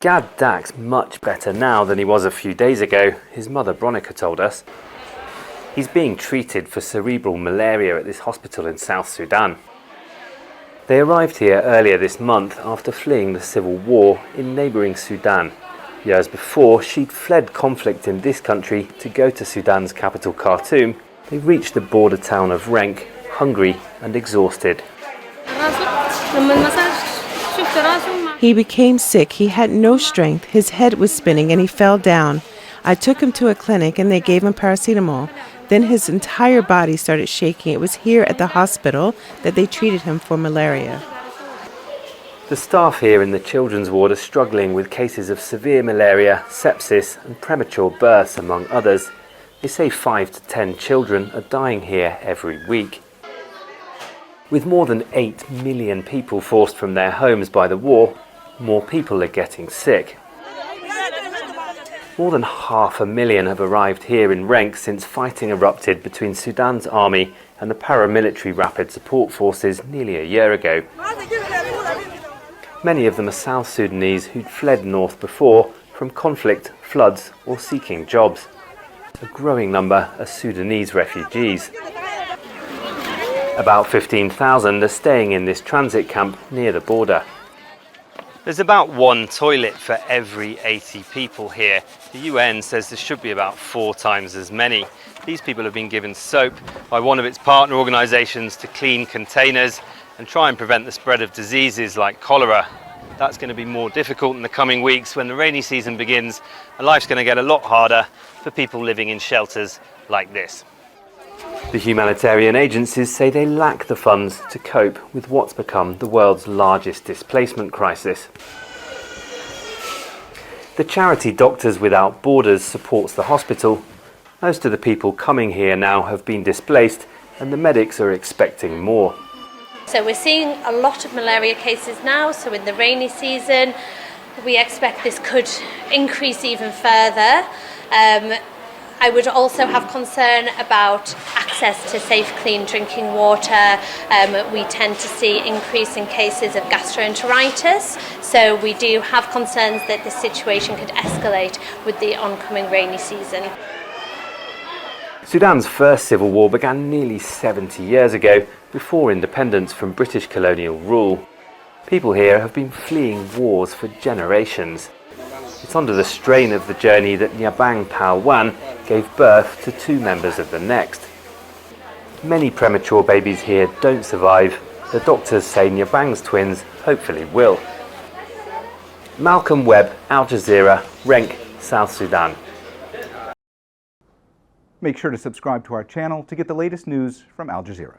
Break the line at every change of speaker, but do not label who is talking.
Gad Dak's much better now than he was a few days ago, his mother Bronica told us. He's being treated for cerebral malaria at this hospital in South Sudan. They arrived here earlier this month after fleeing the civil war in neighbouring Sudan. Years before, she'd fled conflict in this country to go to Sudan's capital Khartoum. They reached the border town of Renk, hungry and exhausted.
He became sick, he had no strength, his head was spinning and he fell down. I took him to a clinic and they gave him paracetamol. Then his entire body started shaking. It was here at the hospital that they treated him for malaria.
The staff here in the children's ward are struggling with cases of severe malaria, sepsis and premature births, among others. They say 5 to 10 children are dying here every week. With more than 8 million people forced from their homes by the war, more people are getting sick. More than 500,000 have arrived here in Renk since fighting erupted between Sudan's army and the paramilitary Rapid Support Forces nearly a year ago. Many of them are South Sudanese who'd fled north before from conflict, floods or seeking jobs. A growing number are Sudanese refugees. About 15,000 are staying in this transit camp near the border. There's about one toilet for every 80 people here. The UN says there should be about 4 times as many. These people have been given soap by one of its partner organisations to clean containers and try and prevent the spread of diseases like cholera. That's going to be more difficult in the coming weeks when the rainy season begins, and life's going to get a lot harder for people living in shelters like this. The humanitarian agencies say they lack the funds to cope with what's become the world's largest displacement crisis. The charity Doctors Without Borders supports the hospital. Most of the people coming here now have been displaced, and the medics are expecting more.
So we're seeing a lot of malaria cases now, so in the rainy season we expect this could increase even further. I would also have concern about access to safe, clean drinking water. We tend to see increase in cases of gastroenteritis, so we do have concerns that the situation could escalate with the oncoming rainy season.
Sudan's first civil war began nearly 70 years ago, before independence from British colonial rule. People here have been fleeing wars for generations. It's under the strain of the journey that Nyabang Palwan gave birth to 2 members of the next. Many premature babies here don't survive. The doctors say Nyabang's twins hopefully will. Malcolm Webb, Al Jazeera, Renk, South Sudan.
Make sure to subscribe to our channel to get the latest news from Al Jazeera.